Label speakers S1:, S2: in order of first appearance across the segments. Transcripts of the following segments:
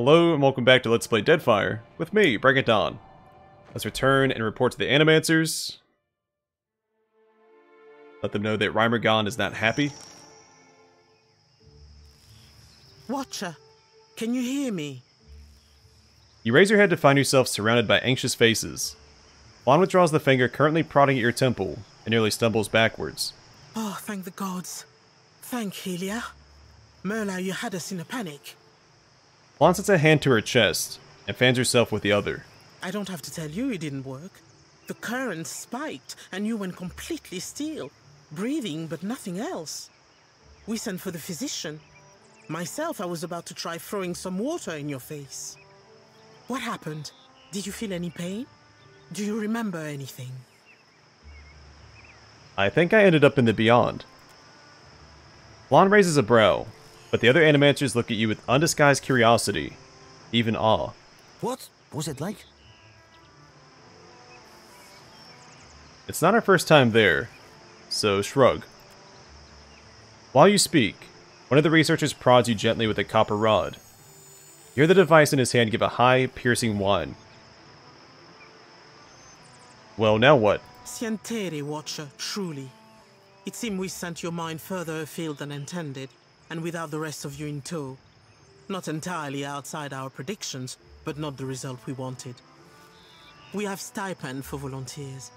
S1: Hello and welcome back to Let's Play Deadfire, with me, Bring It On. Let's return and report to the Animancers. Let them know that Reimergon is not happy.
S2: Watcher, can you hear me?
S1: You raise your head to find yourself surrounded by anxious faces. Juan withdraws the finger currently prodding at your temple and nearly stumbles backwards.
S2: Oh, thank the gods. Thank Helia. Merla, you had us in a panic.
S1: Juan sets a hand to her chest and fans herself with the other.
S2: I don't have to tell you it didn't work. The current spiked and you went completely still, breathing but nothing else. We sent for the physician. Myself, I was about to try throwing some water in your face. What happened? Did you feel any pain? Do you remember anything?
S1: I think I ended up in the beyond. Juan raises a brow, but the other Animancers look at you with undisguised curiosity, even awe.
S3: What was it like?
S1: It's not our first time there, so shrug. While you speak, one of the researchers prods you gently with a copper rod. You hear the device in his hand give a high, piercing whine. Well, now what?
S2: Sientere, Watcher, truly. It seemed we sent your mind further afield than intended, and without the rest of you in tow. Not entirely outside our predictions, but not the result we wanted. We have stipend for volunteers.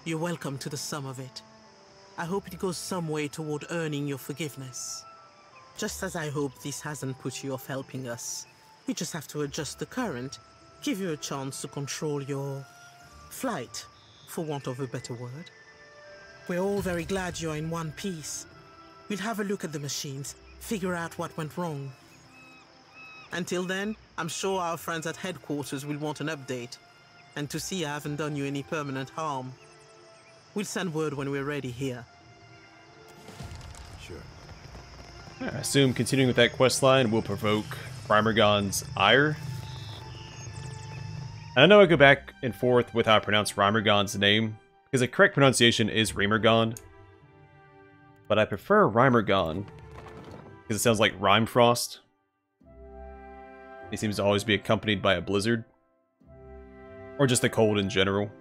S2: You're welcome to the sum of it. I hope it goes some way toward earning your forgiveness. Just as I hope this hasn't put you off helping us. We just have to adjust the current, give you a chance to control your flight, for want of a better word. We're all very glad you're in one piece. We'll have a look at the machines, figure out what went wrong. Until then, I'm sure our friends at headquarters will want an update, and to see I haven't done you any permanent harm. We'll send word when we're ready here.
S3: Sure.
S1: I assume continuing with that questline will provoke Reimergon's ire. And I know I go back and forth with how I pronounce Reimergon's name, because the correct pronunciation is Reimergon. But I prefer Reimergon, because it sounds like Rime Frost. He seems to always be accompanied by a blizzard. Or just the cold in general.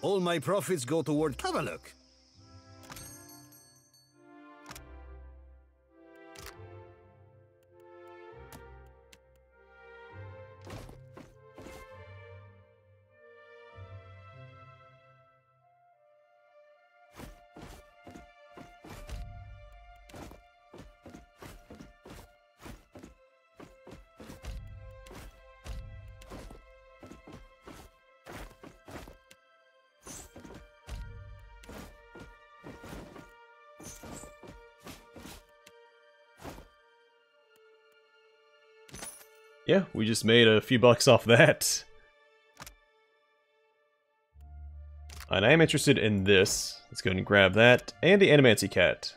S3: All my profits go toward Overlook.
S1: Yeah, we just made a few bucks off that. And I am interested in this. Let's go ahead and grab that. And the Animancy Cat.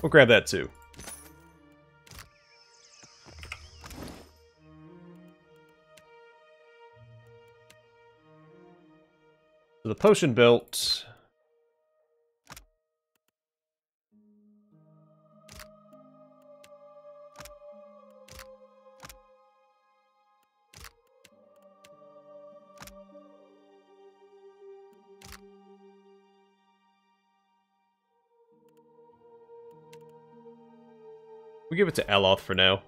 S1: We'll grab that too. So the potion belt. We give it to Aloth for now.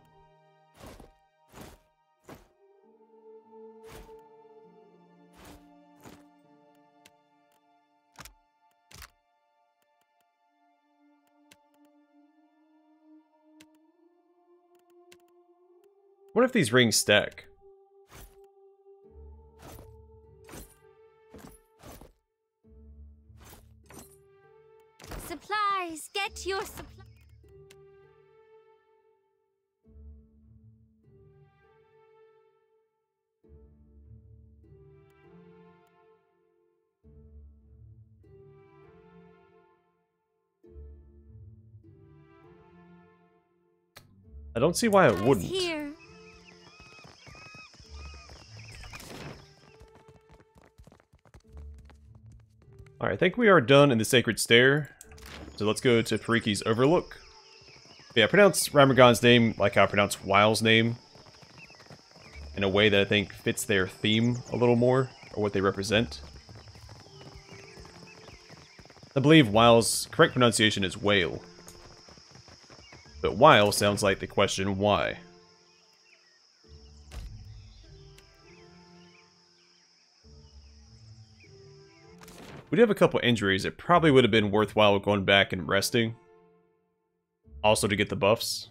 S1: What if these rings stack?
S4: Supplies! Get your supplies!
S1: I don't see why it wouldn't.
S4: Here.
S1: Alright, I think we are done in the Sacred Stair. So let's go to Periki's Overlook. Yeah, I pronounce Rymergon's name like I pronounce Wile's name, in a way that I think fits their theme a little more, or what they represent. I believe Wile's correct pronunciation is whale. But Wile sounds like the question why. We do have a couple injuries. It probably would have been worthwhile going back and resting. Also to get the buffs.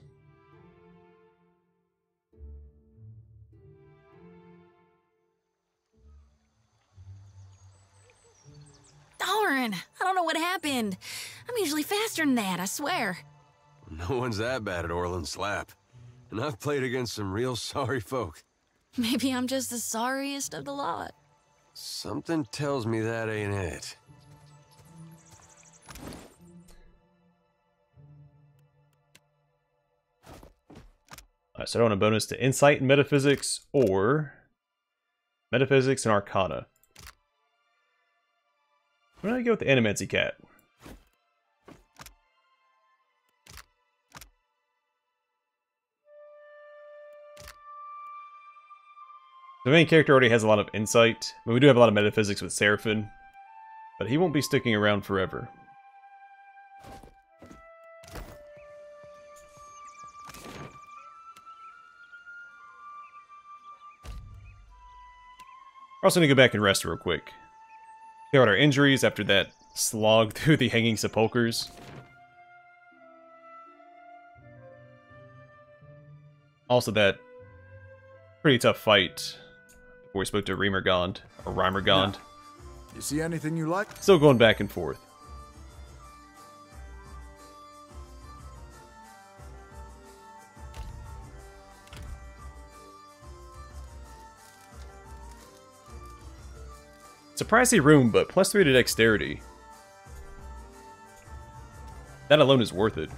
S4: Darn! I don't know what happened. I'm usually faster than that, I swear.
S5: No one's that bad at Orland Slap. And I've played against some real sorry folk.
S4: Maybe I'm just the sorriest of the lot.
S5: Something tells me that ain't it.
S1: Alright, so I want a bonus to Insight and Metaphysics, or Metaphysics and Arcana. I'm gonna go with the Animancy Cat. The main character already has a lot of insight. I mean, we do have a lot of metaphysics with Seraphim, but he won't be sticking around forever. We're also going to go back and rest real quick. Clear out our injuries after that slog through the Hanging Sepulchres. Also that pretty tough fight before we spoke to Rymergond, or Rymergond.
S6: You see anything you like?
S1: Still going back and forth. It's a pricey room, but +3 to dexterity. That alone is worth it.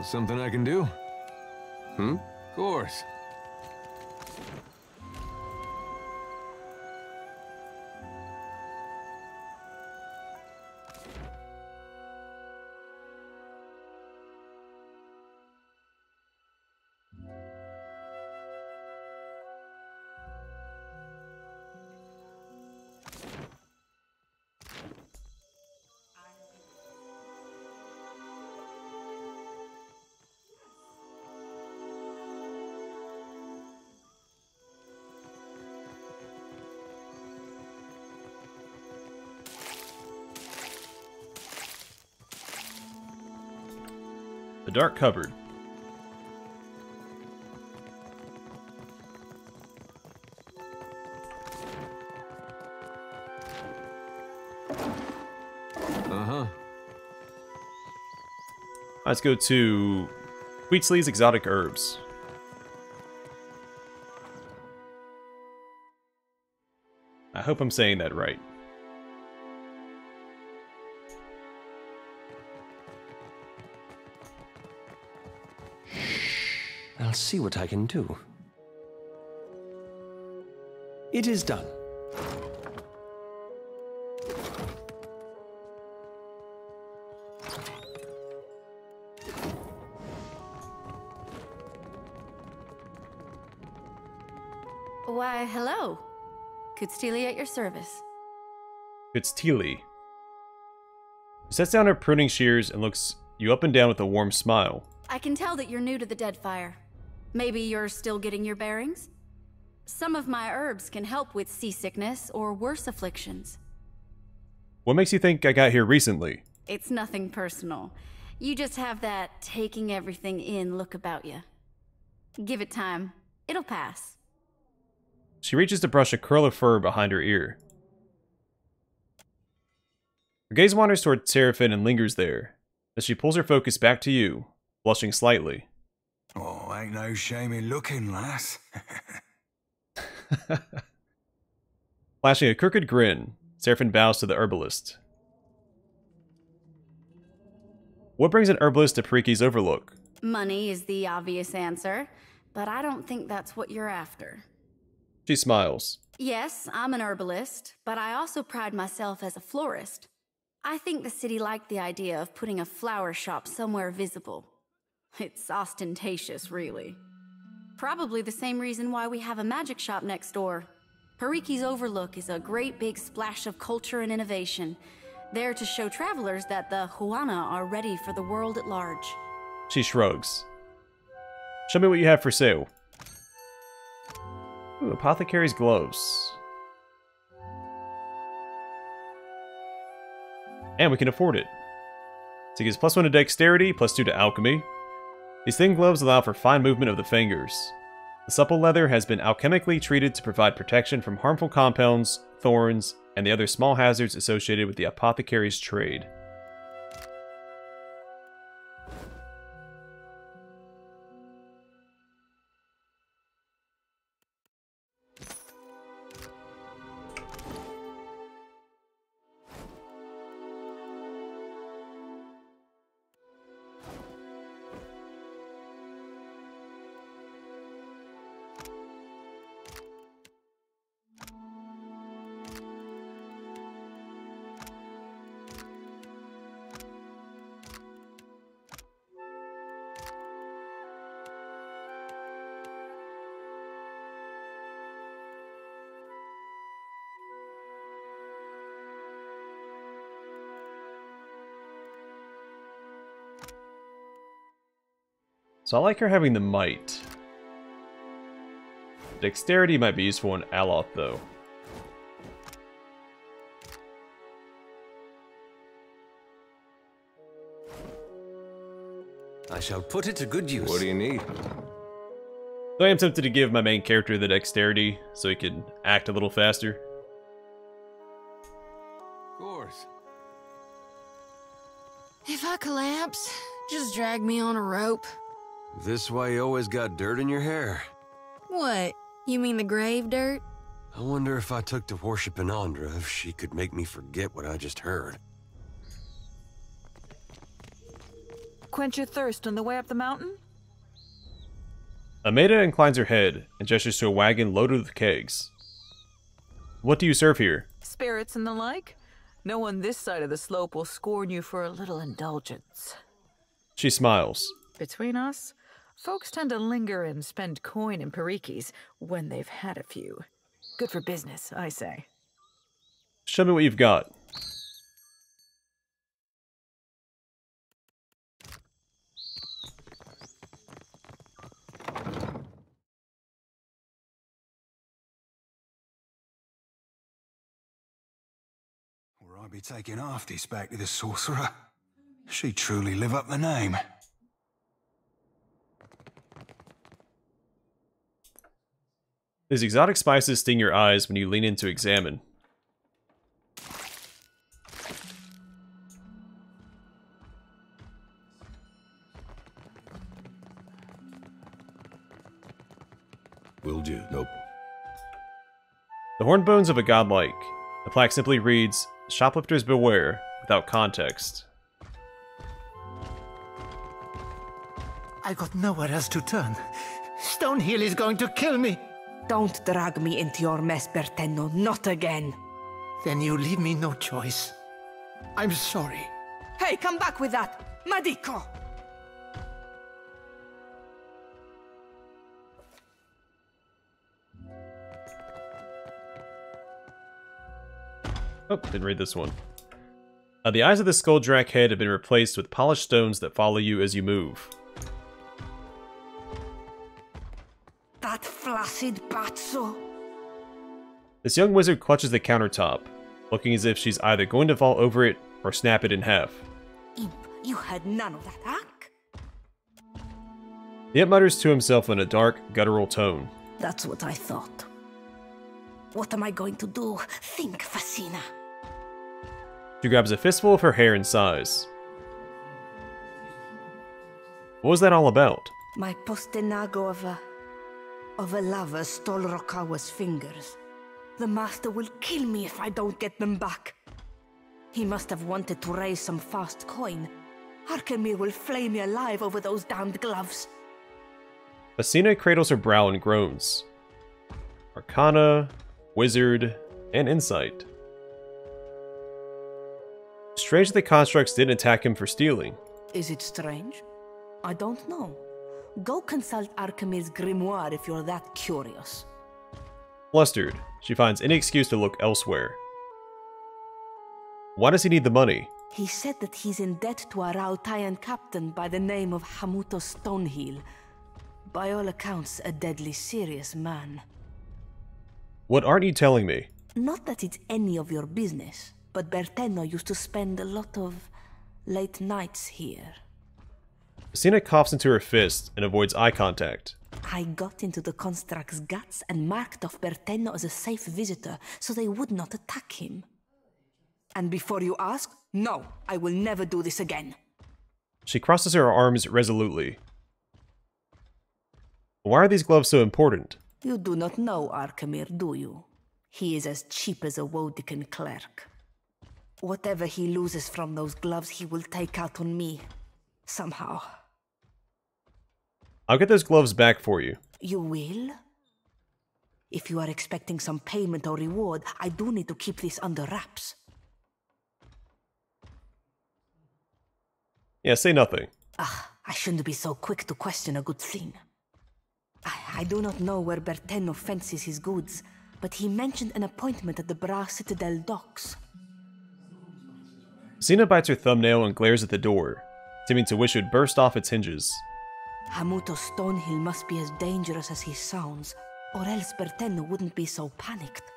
S5: Something I can do? Of course.
S1: The Dark Cupboard. Let's go to Wheatsley's Exotic Herbs. I hope I'm saying that right.
S7: I'll see what I can do. It is done.
S8: Why, hello. Kutstili at your service.
S1: It's Teely. She sets down her pruning shears and looks you up and down with a warm smile.
S8: I can tell that you're new to the Deadfire. Maybe you're still getting your bearings? Some of my herbs can help with seasickness or worse afflictions.
S1: What makes you think I got here recently?
S8: It's nothing personal. You just have that taking everything in look about you. Give it time. It'll pass.
S1: She reaches to brush a curl of fur behind her ear. Her gaze wanders toward Seraphine and lingers there, as she pulls her focus back to you, blushing slightly.
S6: Oh, ain't no shame in looking, lass.
S1: Flashing a crooked grin, Seraphine bows to the herbalist. What brings an herbalist to Periki's Overlook?
S8: Money is the obvious answer, but I don't think that's what you're after.
S1: She smiles.
S8: Yes, I'm an herbalist, but I also pride myself as a florist. I think the city liked the idea of putting a flower shop somewhere visible. It's ostentatious, really. Probably the same reason why we have a magic shop next door. Periki's Overlook is a great big splash of culture and innovation, there to show travelers that the Huana are ready for the world at large.
S1: She shrugs. Show me what you have for sale. Ooh, apothecary's gloves. And we can afford it. So he gets +1 to dexterity, +2 to alchemy. These thin gloves allow for fine movement of the fingers. The supple leather has been alchemically treated to provide protection from harmful compounds, thorns, and the other small hazards associated with the apothecary's trade. So I like her having the might. Dexterity might be useful in Aloth, though.
S7: I shall put it to good use.
S3: What do you need?
S1: Though I am tempted to give my main character the dexterity, so he can act a little faster.
S3: Of course.
S4: If I collapse, just drag me on a rope.
S5: This why you always got dirt in your hair?
S4: What? You mean the grave dirt?
S5: I wonder if I took to worshiping Andra, if she could make me forget what I just heard.
S9: Quench your thirst on the way up the mountain?
S1: Ameda inclines her head and gestures to a wagon loaded with kegs. What do you serve here?
S9: Spirits and the like? No one this side of the slope will scorn you for a little indulgence.
S1: She smiles.
S9: Between us, folks tend to linger and spend coin in Perikis when they've had a few. Good for business, I say.
S1: Show me what you've got.
S6: Or I'd be taking half this back to the sorcerer. She truly live up the name.
S1: These exotic spices sting your eyes when you lean in to examine.
S3: Will do. Nope.
S1: The horn bones of a godlike. The plaque simply reads, "Shoplifters beware," without context.
S10: I got nowhere else to turn. Stonehill is going to kill me.
S11: Don't drag me into your mess, Bertenno. Not again.
S10: Then you leave me no choice. I'm sorry.
S11: Hey, come back with that! Madico!
S1: Oh, didn't read this one. The eyes of the Skuldrak head have been replaced with polished stones that follow you as you move.
S11: That that flaccid pazzo.
S1: This young wizard clutches the countertop, looking as if she's either going to fall over it or snap it in half.
S11: Imp, you had none of that, Hack?
S1: Yet mutters to himself in a dark, guttural tone.
S11: That's what I thought. What am I going to do? Think, Facina.
S1: She grabs a fistful of her hair and sighs. What was that all about?
S11: My postenago of a lover stole Rokawa's fingers. The master will kill me if I don't get them back. He must have wanted to raise some fast coin. Arkemir will flay me alive over those damned gloves.
S1: Facina cradles her brow and groans. Arcana, Wizard, and Insight. Strange that the constructs didn't attack him for stealing.
S11: Is it strange? I don't know. Go consult Arkemir's grimoire if you're that curious.
S1: Flustered, she finds any excuse to look elsewhere. Why does he need the money?
S11: He said that he's in debt to a Rautayan captain by the name of Hamuto Stoneheel. By all accounts, a deadly serious man.
S1: What aren't you telling me?
S11: Not that it's any of your business, but Berteno used to spend a lot of late nights here.
S1: Facina coughs into her fist and avoids eye contact.
S11: I got into the construct's guts and marked off Berteno as a safe visitor so they would not attack him. And before you ask, no, I will never do this again.
S1: She crosses her arms resolutely. Why are these gloves so important?
S11: You do not know Arkemir, do you? He is as cheap as a Wodican clerk. Whatever he loses from those gloves, he will take out on me. Somehow.
S1: I'll get those gloves back for you.
S11: You will? If you are expecting some payment or reward, I do need to keep this under wraps.
S1: Yeah, say nothing.
S11: I shouldn't be so quick to question a good thing. I do not know where Berteno fences his goods, but he mentioned an appointment at the Bra Citadel docks.
S1: Facina bites her thumbnail and glares at the door, seeming to wish it would burst off its hinges.
S11: Hamuto Stonehill must be as dangerous as he sounds, or else Berteno wouldn't be so panicked.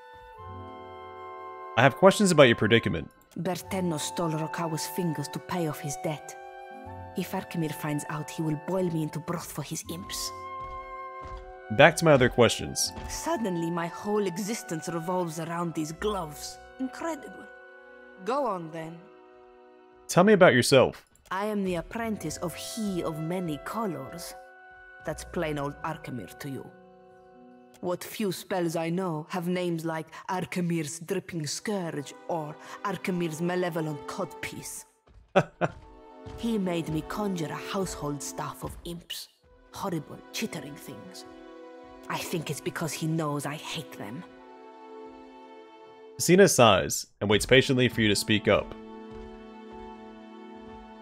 S1: I have questions about your predicament.
S11: Berteno stole Rokawa's fingers to pay off his debt. If Arkemir finds out, he will boil me into broth for his imps.
S1: Back to my other questions.
S11: Suddenly, my whole existence revolves around these gloves. Incredible. Go on, then.
S1: Tell me about yourself.
S11: I am the apprentice of He of Many Colors. That's plain old Arkemir to you. What few spells I know have names like Arkemir's Dripping Scourge or Arkemir's Malevolent Codpiece. He made me conjure a household staff of imps. Horrible, chittering things. I think it's because he knows I hate them.
S1: Facina sighs and waits patiently for you to speak up.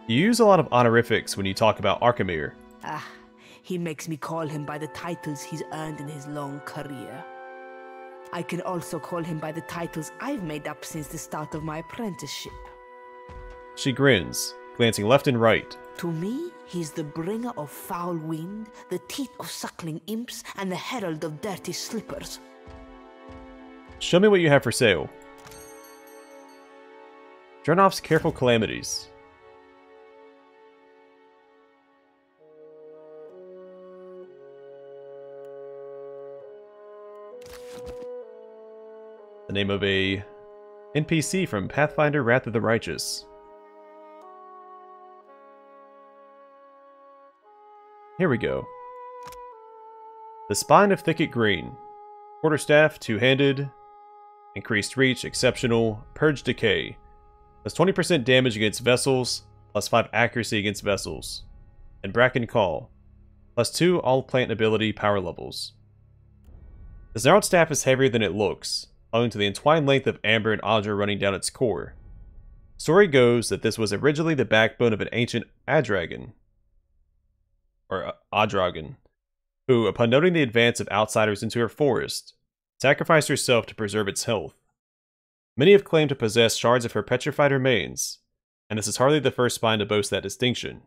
S1: You use a lot of honorifics when you talk about Arkemir.
S11: He makes me call him by the titles he's earned in his long career. I can also call him by the titles I've made up since the start of my apprenticeship.
S1: She grins, glancing left and right.
S11: To me, he's the bringer of foul wind, the teeth of suckling imps, and the herald of dirty slippers.
S1: Show me what you have for sale. Jernoff's Careful Calamities. The name of a NPC from Pathfinder Wrath of the Righteous. Here we go. The Spine of Thicket Green. Quarterstaff, two-handed. Increased reach, exceptional. Purge Decay. Plus 20% damage against vessels. Plus 5 accuracy against vessels. And Bracken Call. Plus 2 all plant ability power levels. The Gnarled Staff is heavier than it looks, owing to the entwined length of amber and Audra running down its core. Story goes that this was originally the backbone of an ancient Adragon, who, upon noting the advance of outsiders into her forest, sacrificed herself to preserve its health. Many have claimed to possess shards of her petrified remains, and this is hardly the first spine to boast that distinction.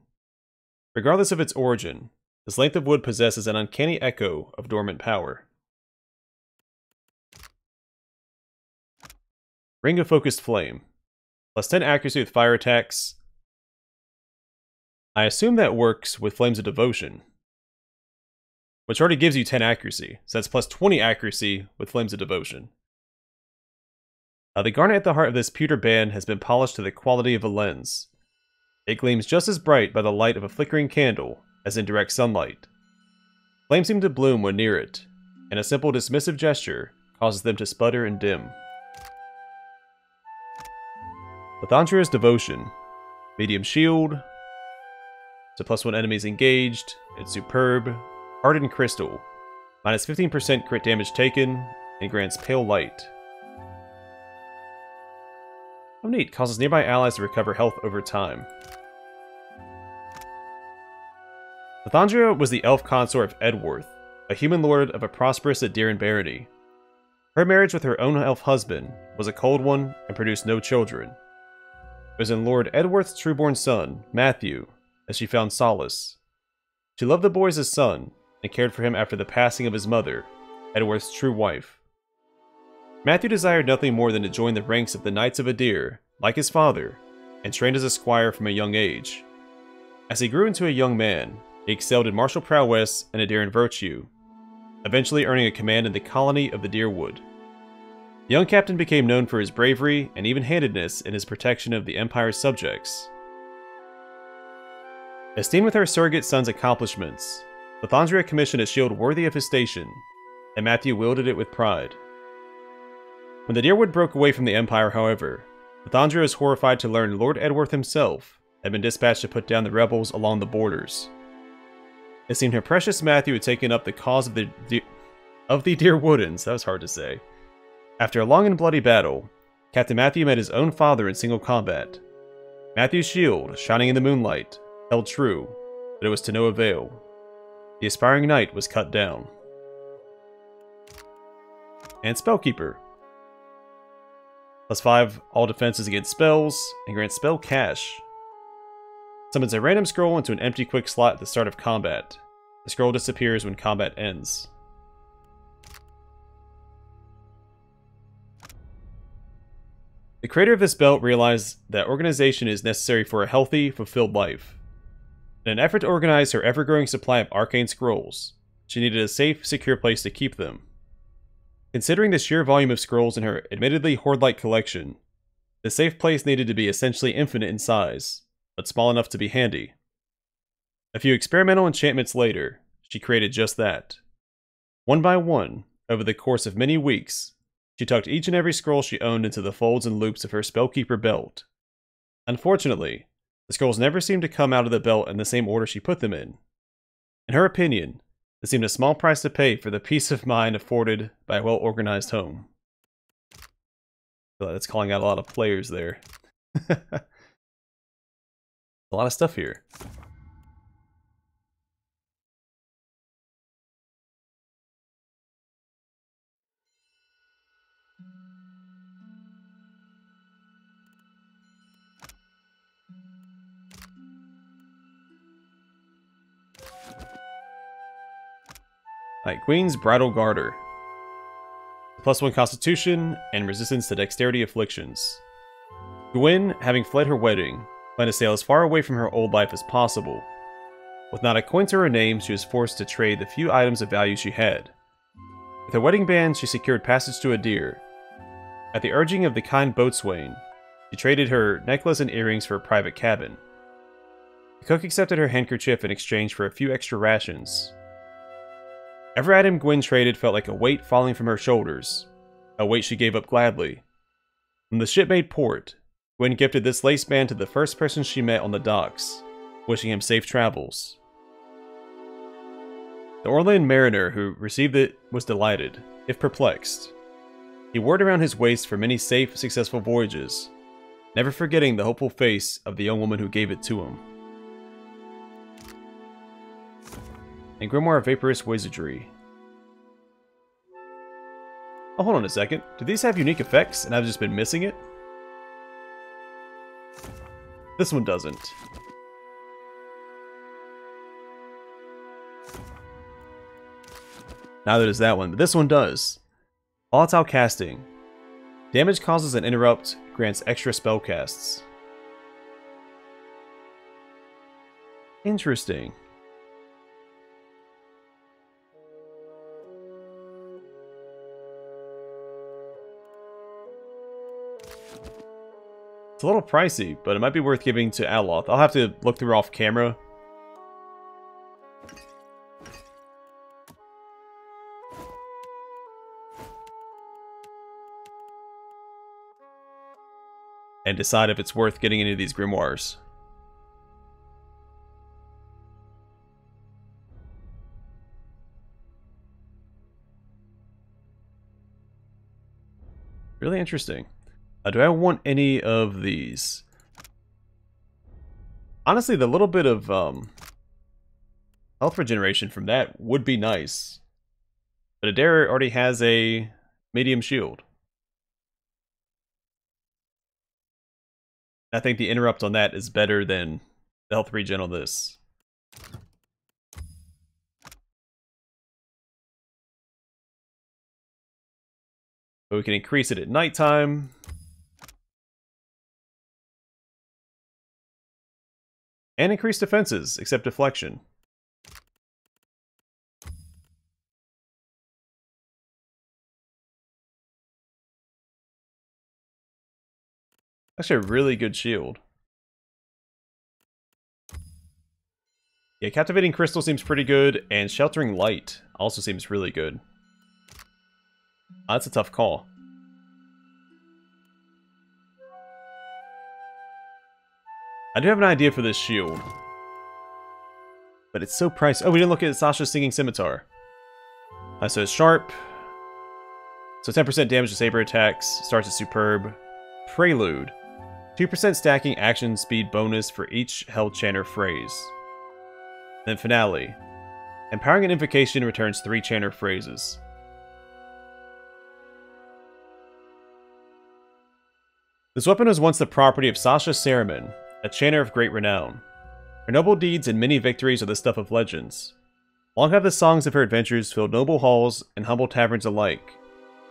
S1: Regardless of its origin, This length of wood possesses an uncanny echo of dormant power. Ring of Focused Flame. Plus 10 accuracy with fire attacks. I assume that works with Flames of Devotion, which already gives you 10 accuracy, so that's plus 20 accuracy with Flames of Devotion. The garnet at the heart of this pewter band has been polished to the quality of a lens. It gleams just as bright by the light of a flickering candle as in direct sunlight. Flames seem to bloom when near it, and a simple dismissive gesture causes them to sputter and dim. Lathandra's Devotion. Medium shield. So +1 enemies engaged. It's superb. Hardened Crystal. Minus 15% crit damage taken, and grants Pale Light. Oh neat, causes nearby allies to recover health over time. Lathandra was the elf consort of Edworth, a human lord of a prosperous Adiran barony. Her marriage with her own elf husband was a cold one and produced no children. It was in Lord Edworth's trueborn son, Matthew, that she found solace. She loved the boy as a son, and cared for him after the passing of his mother, Edworth's true wife. Matthew desired nothing more than to join the ranks of the Knights of Adir, like his father, and trained as a squire from a young age. As he grew into a young man, he excelled in martial prowess and Adiran virtue, eventually earning a command in the colony of the Deerwood. The young captain became known for his bravery and even-handedness in his protection of the Empire's subjects. Esteemed with her surrogate son's accomplishments, Lathandra commissioned a shield worthy of his station, and Matthew wielded it with pride. When the Deerwood broke away from the Empire, however, Lathandra was horrified to learn Lord Edworth himself had been dispatched to put down the rebels along the borders. It seemed her precious Matthew had taken up the cause of the Deerwoodans, that was hard to say. After a long and bloody battle, Captain Matthew met his own father in single combat. Matthew's shield, shining in the moonlight, held true, but it was to no avail. The aspiring knight was cut down. And Spellkeeper. +5 all defenses against spells, and grants spell cache. Summons a random scroll into an empty quick slot at the start of combat. The scroll disappears when combat ends. The creator of this belt realized that organization is necessary for a healthy, fulfilled life. In an effort to organize her ever-growing supply of arcane scrolls, she needed a safe, secure place to keep them. Considering the sheer volume of scrolls in her admittedly hoard-like collection, the safe place needed to be essentially infinite in size, but small enough to be handy. A few experimental enchantments later, she created just that. One by one, over the course of many weeks, she tucked each and every scroll she owned into the folds and loops of her Spellkeeper belt. Unfortunately, the scrolls never seemed to come out of the belt in the same order she put them in. In her opinion, this seemed a small price to pay for the peace of mind afforded by a well-organized home. I feel like that's calling out a lot of players there. A lot of stuff here. Alright, Queen's Bridal Garter. +1 Constitution, and resistance to Dexterity Afflictions. Gwyn, having fled her wedding, planned to sail as far away from her old life as possible. With not a coin to her name, she was forced to trade the few items of value she had. With her wedding band, she secured passage to Adir. At the urging of the kind boatswain, she traded her necklace and earrings for a private cabin. The cook accepted her handkerchief in exchange for a few extra rations. Every item Gwyn traded felt like a weight falling from her shoulders, a weight she gave up gladly. When the ship made port, Gwyn gifted this lace band to the first person she met on the docks, wishing him safe travels. The Orland mariner who received it was delighted, if perplexed. He wore it around his waist for many safe, successful voyages, never forgetting the hopeful face of the young woman who gave it to him. And Grimoire of Vaporous Wizardry. Oh, hold on a second. Do these have unique effects and I've just been missing it? This one doesn't. Neither does that one, but this one does. Volatile casting. Damage causes an interrupt, grants extra spell casts. Interesting. It's a little pricey, but it might be worth giving to Aloth. I'll have to look through off camera. And decide if it's worth getting into these grimoires. Really interesting. Do I want any of these? Honestly, the little bit of health regeneration from that would be nice. But Adair already has a medium shield. I think the interrupt on that is better than the health regen on this. But we can increase it at nighttime. And increase defenses, except deflection. Actually a really good shield. Yeah, Captivating Crystal seems pretty good, and Sheltering Light also seems really good. That's a tough call. I do have an idea for this shield. But it's so pricey. Oh, we didn't look at Sasha's Singing Scimitar. So it's sharp. So 10% damage to saber attacks. Starts at superb. Prelude. 2% stacking action speed bonus for each held chanter phrase. Then finale. Empowering an invocation returns 3 chanter phrases. This weapon was once the property of Sasha Saruman, a chanter of great renown. Her noble deeds and many victories are the stuff of legends. Long have the songs of her adventures filled noble halls and humble taverns alike,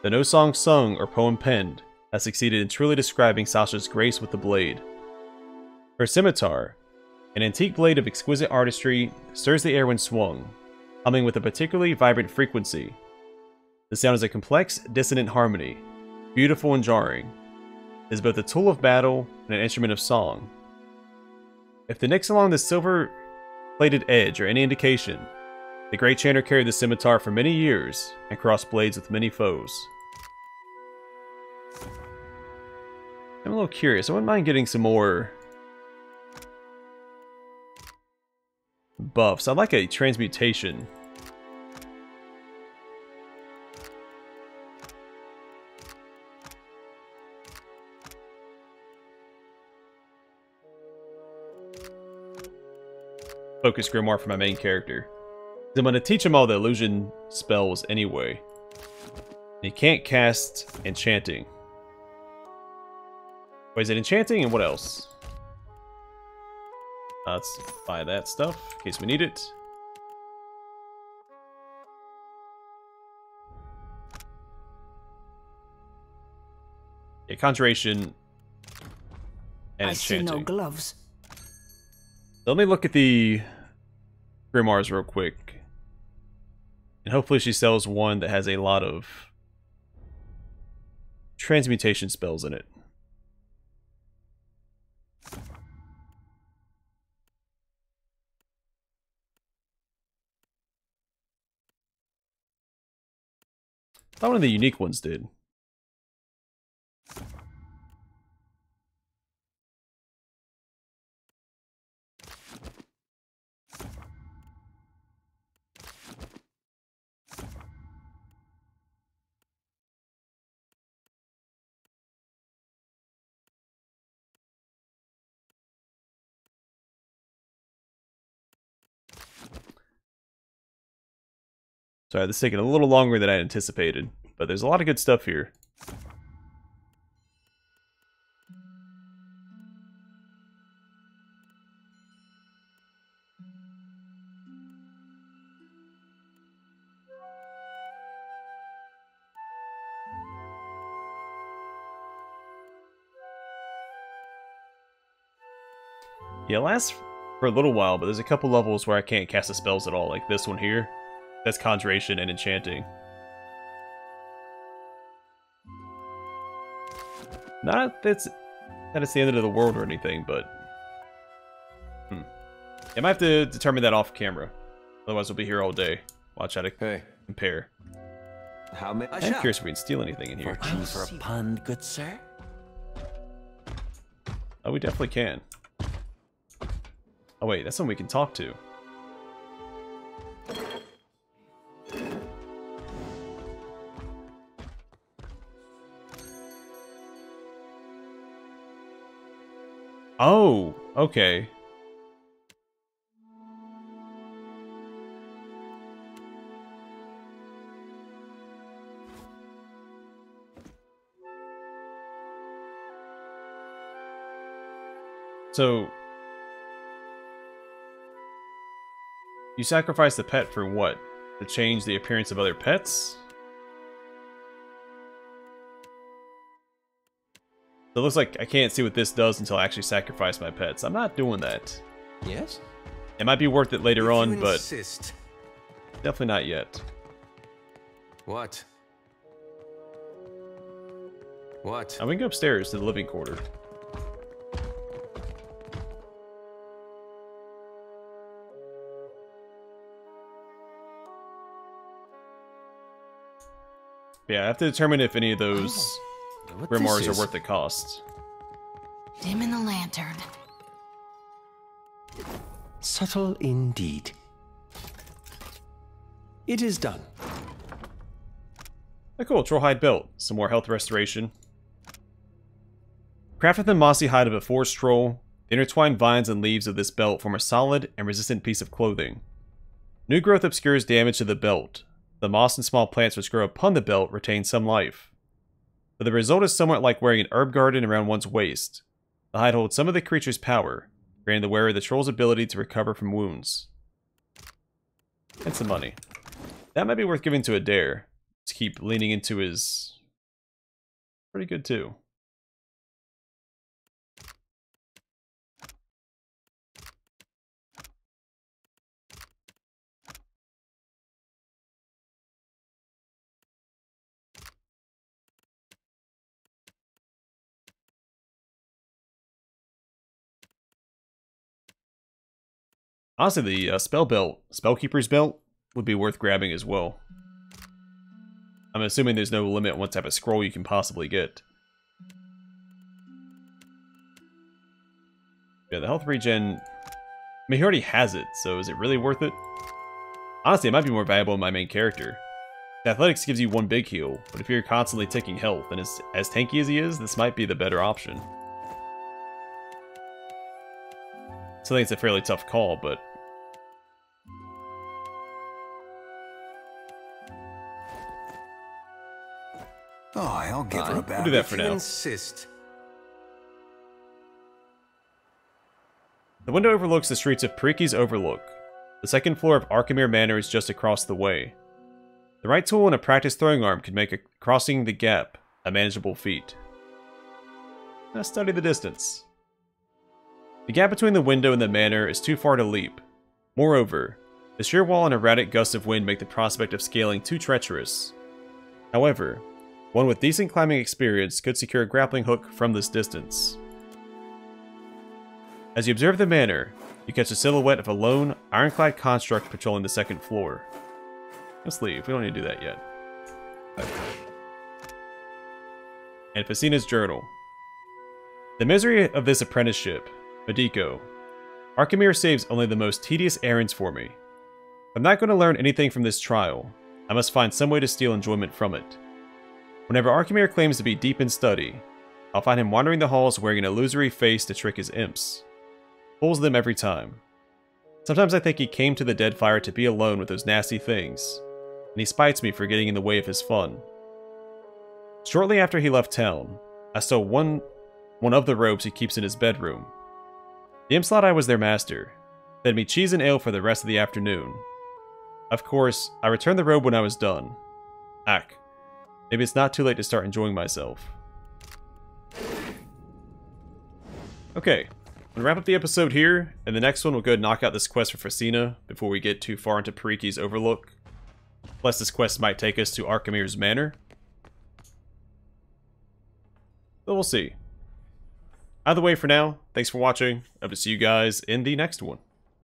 S1: though no song sung or poem penned has succeeded in truly describing Sasha's grace with the blade. Her scimitar, an antique blade of exquisite artistry, stirs the air when swung, humming with a particularly vibrant frequency. The sound is a complex, dissonant harmony, beautiful and jarring. It is both a tool of battle and an instrument of song. If the nicks along the silver-plated edge are any indication, the great chanter carried the scimitar for many years and crossed blades with many foes. I'm a little curious. I wouldn't mind getting some more buffs. I'd like a transmutation. Focus Grimoire for my main character. I'm going to teach him all the illusion spells anyway. He can't cast enchanting. Wait, is it enchanting and what else? Let's buy that stuff in case we need it. Yeah, conjuration and enchanting.
S11: I see no gloves.
S1: Let me look at the grimoires real quick. And hopefully she sells one that has a lot of transmutation spells in it. I thought one of the unique ones did. Sorry, this is taking a little longer than I anticipated, but there's a lot of good stuff here. Yeah, it lasts for a little while, but there's a couple levels where I can't cast the spells at all, like this one here. That's Conjuration and Enchanting. Not that it's the end of the world or anything, but... I might have to determine that off camera. Otherwise we'll be here all day. Watch how to compare.
S7: How many?
S1: I'm curious if we can steal anything in here.
S7: Fortune for a pun, good sir?
S1: Oh, we definitely can. Oh wait, that's someone we can talk to. Oh, okay. So, you sacrifice the pet for what? To change the appearance of other pets? So it looks like I can't see what this does until I actually sacrifice my pets. I'm not doing that.
S7: Yes?
S1: It might be worth it later on, but
S5: insist.
S1: definitely not yet.
S5: What? What?
S1: We can go upstairs to the living quarter. Yeah, I have to determine if any of those grimoires are worth the cost.
S4: Dim in the lantern.
S7: Subtle indeed. It is done.
S1: Oh, cool. Trollhide belt. Some more health restoration. Crafted the mossy hide of a forest troll, the intertwined vines and leaves of this belt form a solid and resistant piece of clothing. New growth obscures damage to the belt. The moss and small plants which grow upon the belt retain some life. But the result is somewhat like wearing an herb garden around one's waist. The hide holds some of the creature's power, granting the wearer the troll's ability to recover from wounds. And some money. That might be worth giving to Adair. To keep leaning into his... Pretty good too. Honestly, the Spellkeeper's belt, would be worth grabbing as well. I'm assuming there's no limit on what type of scroll you can possibly get. Yeah, the health regen... I mean, he already has it, so is it really worth it? Honestly, it might be more valuable in my main character. The athletics gives you one big heal, but if you're constantly taking health, and as tanky as he is, this might be the better option. So I think it's a fairly tough call, but...
S6: Oh, I'll give her a
S1: We'll
S6: bath.
S1: do that for
S5: You
S1: now.
S5: insist.
S1: The window overlooks the streets of Periki's Overlook. The second floor of Arkhamir Manor is just across the way. The right tool and a practiced throwing arm could make crossing the gap a manageable feat. Now study the distance. The gap between the window and the manor is too far to leap. Moreover, the sheer wall and erratic gusts of wind make the prospect of scaling too treacherous. However, one with decent climbing experience could secure a grappling hook from this distance. As you observe the manor, you catch the silhouette of a lone, ironclad construct patrolling the second floor. Let's leave, we don't need to do that yet. And Facina's journal. The misery of this apprenticeship, Medico. Arkhamir saves only the most tedious errands for me. If I'm not going to learn anything from this trial, I must find some way to steal enjoyment from it. Whenever Arkhamir claims to be deep in study, I'll find him wandering the halls wearing an illusory face to trick his imps. Fools them every time. Sometimes I think he came to the Deadfire to be alone with those nasty things, and he spites me for getting in the way of his fun. Shortly after he left town, I stole one of the robes he keeps in his bedroom. The imps thought I was their master, fed me cheese and ale for the rest of the afternoon. Of course, I returned the robe when I was done. Ack. Maybe it's not too late to start enjoying myself. Okay. I'm going to wrap up the episode here, and the next one we'll go and knock out this quest for Fracina before we get too far into Periki's Overlook. Plus this quest might take us to Archimir's Manor. But we'll see. Either way for now, thanks for watching. I hope to see you guys in the next one.